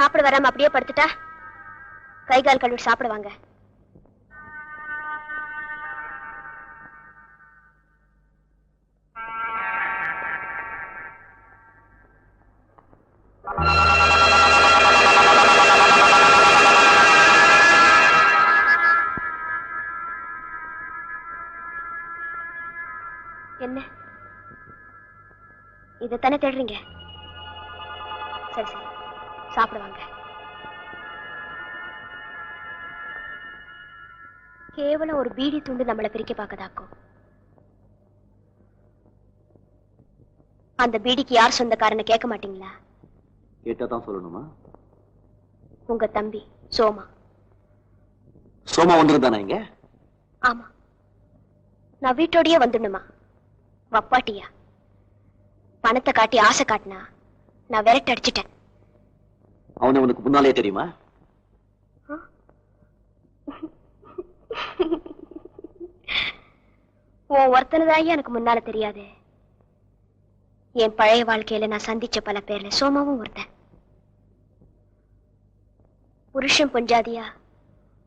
சாப்பிட வராம அப்படியே படுத்துட்டா கை கால் கழுவி சாப்பிடுவாங்க. என்ன இதைத்தானே தேடுறீங்க? சரி சரி சாப்பிடுவாங்க. கேவலம் ஒரு பீடி துண்டு நம்மளை பிரிக்க பார்க்கதாக்கும். அந்த பீடிக்கு யார் சொந்தக்காரன்னு கேட்க மாட்டீங்களா? கேட்டாதான் சொல்லணுமா? உங்க தம்பி சோமா. சோமா வந்துருந்தானா இங்க? ஆமா. நான் வீட்டோடயே வந்துடணுமா? வப்பாட்டியா? பணத்தை காட்டி ஆசை காட்டினா நான் விரட்டு அடிச்சிட்டேன். அவனை உனக்கு முன்னாலே தெரியுமா? உன் ஒருத்தனதாயே எனக்கு முன்னால தெரியாது. என் பழைய வாழ்க்கையில நான் சந்திச்ச பல பேர்ல சோமாவும் ஒருத்தன். புருஷன் பொஞ்சாதியா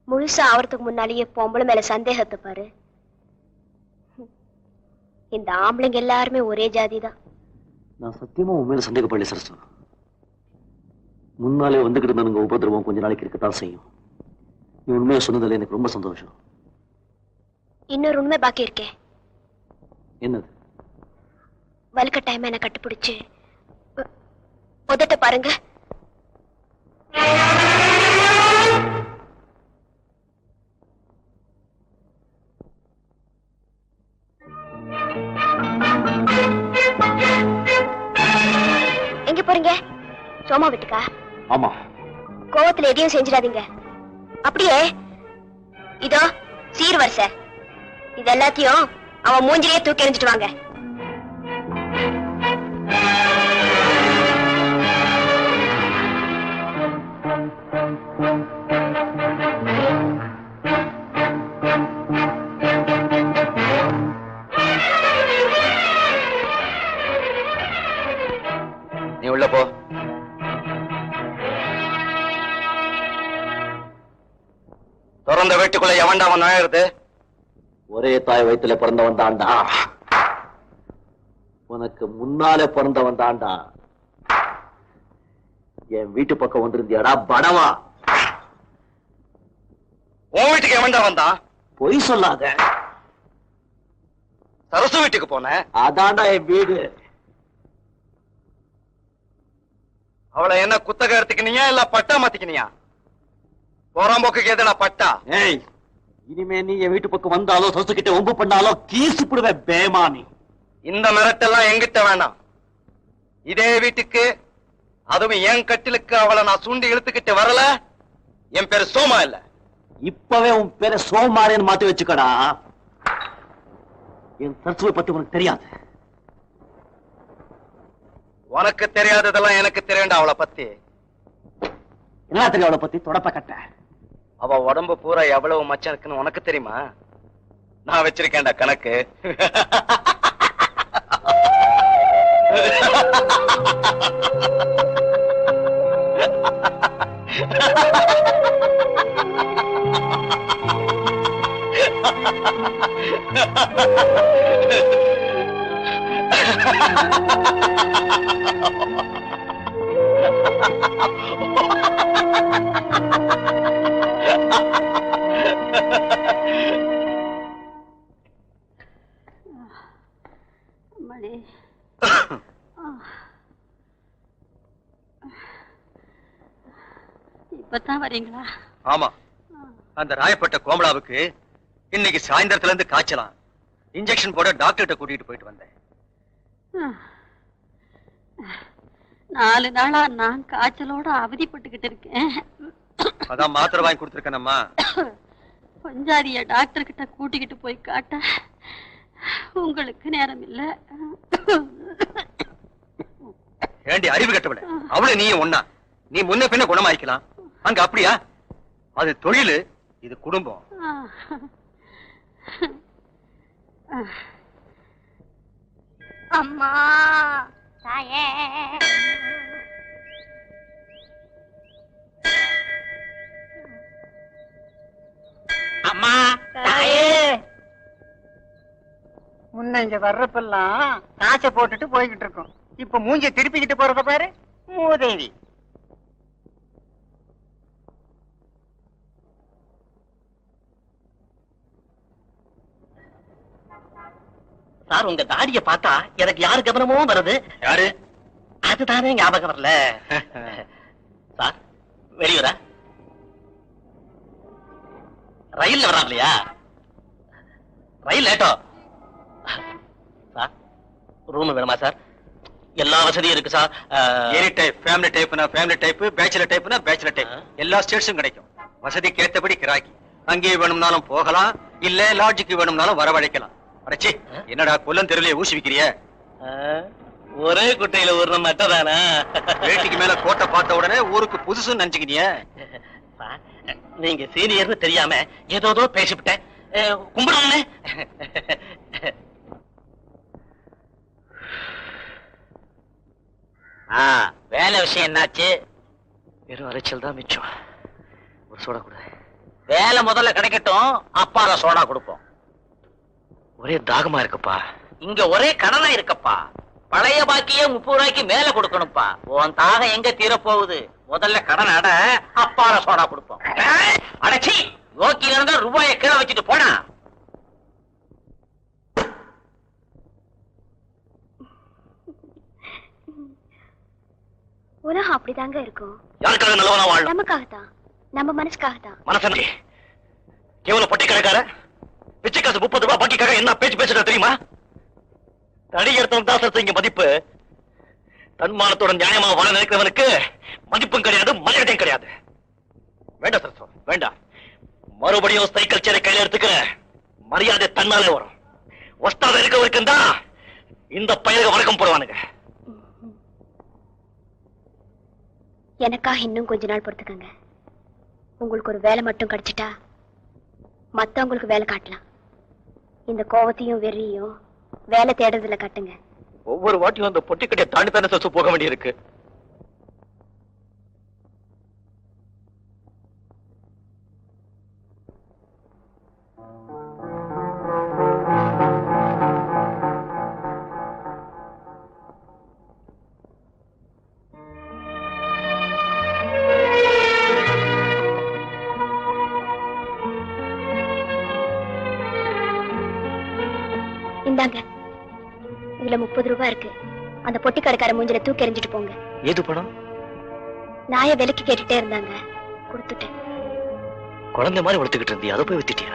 முழுசா ஆவறதுக்கு முன்னாலேயே பொம்பளை மேல சந்தேகத்தை பாரு. இந்த ஆம்பளைங்க எல்லாருமே ஒரே ஜாதிதான். நான் சத்தியமா உன் மேல சந்தேகப்படல சரசு. முன்னாலே வந்துகிட்டு இருந்தானுங்க உபதிரவம் கொஞ்ச நாளைக்கு இருக்கத்தான் செய்யும். நீ உண்மையை சொன்னதில்லை, எனக்கு ரொம்ப சந்தோஷம். இன்னொரு உண்மை பாக்கி இருக்கே. என்னது? வலுக்கட்டாயமா என்ன கட்டுப்பிடிச்சு உதட்ட பாருங்க. எங்க போறீங்க? சோமா வீட்டுக்கா? ஆமா. கோவத்துல எதையும் செஞ்சிடாதீங்க. அப்படியே இதோ சீர்வரிசை இது எல்லாத்தையும் அவன் மூஞ்சிலேயே தூக்கி எறிஞ்சிட்டு வாங்க. நீ உள்ள போ. திறந்த வீட்டுக்குள்ள எவன்டா அவன் நுழையிறது? ஒரே தாய் வயிற்றுல பிறந்தவன் தாண்டா. உனக்கு முன்னாலே பிறந்தவன் தாண்டா. என் வீட்டு பக்கம் வந்திருந்தியாடா படவா? உன் வீட்டுக்கு எவன்டா வந்தான்? பொய் சொல்லாத. சரசு வீட்டுக்கு போன. அதாண்டா என் வீடு. அவளை என்ன குத்தகை எடுத்துக்கினியா இல்ல பட்டா மாத்திக்கினியா? போறாம்போக்கு எதுனா பட்டா? ஏய், இனிமே நீ என் வீட்டு பக்கம் வந்தாலோ சொசு கிட்ட ஒம்பு பண்ணாலோ கீசு புடுவேன் பேமானி. இந்த மிரட்டெல்லாம் எங்கிட்ட வேணாம். இதே வீட்டுக்கு அதுவும் என் கட்டிலுக்கு அவளை நான் சுண்டி இழுத்துக்கிட்டு வரல, என் பேரு சோமா இல்ல. இப்பவே உன் பேரை சோமாரேன்னு மாத்தி வச்சுக்கடா. என் சரசுவை பத்தி உனக்கு தெரியாது. உனக்கு தெரியாததெல்லாம் எனக்கு தெரியும்டா அவளை பத்தி. என்ன தெரியும் அவளை பத்தி? தொடப்ப கட்ட. அவ உடம்பு பூரா எவ்வளவு மச்சம் இருக்குன்னு உனக்கு தெரியுமா? நான் வச்சிருக்கேன்டா கணக்கு. இப்பதான் வரீங்களா? ஆமா, அந்த ராயப்பட்ட கோமலாவுக்கு இன்னைக்கு சாயந்தரத்துல இருந்து காய்ச்சலாம். இன்ஜெக்ஷன் போட டாக்டர்கிட்ட கூட்டிட்டு போயிட்டு வந்தேன். 4 நாளா நான் காய்ச்சலோட அவதிப்பட்டுக்கிட்டு இருக்கேன். அதான் மாத்திரை வாங்கி கொடுத்துருக்கேனம்மா. பஞ்சாதிய டாக்டர் கிட்ட கூட்டிக்கிட்டு போய் காட்ட உங்களுக்கு நேரம் இல்ல. ஏண்டி அறிவு கட்டவில்லை? அவளை நீ ஒன்னா, நீ முன்ன பின்ன குணமாய்க்கலாம். அங்க அப்படியா? அது தொழில், இது குடும்பம். அம்மா தாயே, அம்மா தாயே. முன்ன இங்க வர்றப்பெல்லாம் காசை போட்டுட்டு போய்கிட்டு இருக்கோம். இப்ப மூஞ்சிய திருப்பிக்கிட்டு போறத பாரு, மூதேவி. சார், உங்க தாடிய பார்த்தா எனக்கு யாரு கவனமோ வருது. யாரு? அதுதானே ஞாபகம் வரல. சார், வெளியூரா? ரயில் வரா இல்லையா? ரயில் லேட்டோ? சார், ரூம் வேணுமா சார்? எல்லா வசதியும் இருக்கு சார். எனி டைப், ஃபேமிலி டைப்னா ஃபேமிலி டைப், பேச்சுலர் டைப்னா பேச்சுலர் டைப், எல்லா ஸ்டேட்ஸும் கிடைக்கும். வசதிக்கு ஏத்தபடி கிராக்கி. அங்கே வேணும்னாலும் போகலாம், இல்ல லாட்ஜுக்கு வேணும்னாலும் வரவழைக்கலாம். அடச்சி, என்னடா கொல்லம் தெருவிலே ஊசி விக்கிறிய? ஒரே குட்டையில ஒரு மட்டதானா? வேட்டிக்கு மேல கோட்டை பார்த்த உடனே ஊருக்கு புதுசுன்னு நினைச்சுக்கிறிய? நீங்க சீனியர்னு தெரியாம ஏதோ பேசிவிட்டேன். கும்பிடுவானே. வேலை விஷயம் என்னாச்சு? வெறும் அரைச்சல் தான் மிச்சம். ஒரு சோடா கூட. வேலை முதல்ல கிடைக்கட்டும், அப்பால சோடா கொடுப்போம். ஒரே தாகமா இருக்குப்பா. இங்க ஒரே கடனா இருக்கப்பா. பழைய பாக்கியே 30 ரூபாய்க்கு மேல கொடுக்கணும்ப்பா. உன் தாகம் எங்க தீர போகுது? முதல்ல கடன் அட, அப்பால சோடா கொடுப்போம். அடச்சி, நோக்கி இருந்தா ரூபாய கீழே வச்சுட்டு போனா. உலகம் அப்படிதாங்க இருக்கும். யாருக்காக நல்லவனா வாழணும்? நமக்காகத்தான், நம்ம மனசுக்காகத்தான். மனசனே, கேவல பட்டி கடைக்கார பிச்சை காசு 30 ரூபாய் பாக்கிக்காக என்ன பேச்சு பேசுற தெரியுமா? தடி எடுத்தவன் தான் சார் இங்க மதிப்பு. தன்மானத்தோட நியாயமா வாழ நினைக்கிறவனுக்கு மதிப்பும் கிடையாது, மரியாதையும் கிடையாது. வேண்டாம் சார், வேண்டாம். மறுபடியும் சைக்கிள் சேரை கையில எடுத்துக்கிற மரியாதை தன்னாலே வரும். ஒஸ்தாத இருக்கவருக்கு தான் இந்த பயிர்க வணக்கம் போடுவானுங்க. எனக்காக இன்னும் கொஞ்ச நாள் பொறுத்துக்கங்க. உங்களுக்கு ஒரு வேலை மட்டும் கிடைச்சிட்டா மத்தவங்களுக்கு வேலை காட்டலாம். இந்த கோவத்தையும் வெறியும் வேலை தேடுறதுல கட்டுங்க. ஒவ்வொரு வாட்டியும் அந்த பொட்டி கடையை தாண்டி தானே சசு போக வேண்டியிருக்கு. இந்தாங்க, இதுல 30 ரூபாய் இருக்கு. அந்த பொட்டி கடைக்கார மூஞ்சில தூக்கி எறிஞ்சிட்டு போங்க. ஏது பணம்? நாய விலைக்கு கேட்டுட்டே இருந்தாங்க, கொடுத்துட்டேன். குழந்தை மாதிரி வளர்த்துக்கிட்டு இருந்தியா, அதை போய் வித்துட்டியா?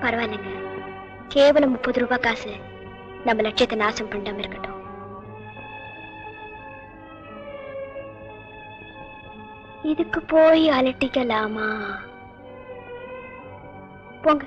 பரவாயில்லைங்க, கேவலம் 30 ரூபாய் காசு நம்ம லட்சியத்தை நாசம் பண்ணாம இருக்கட்டும். இதுக்கு போய் அலட்டிக்கலாமா? போங்க.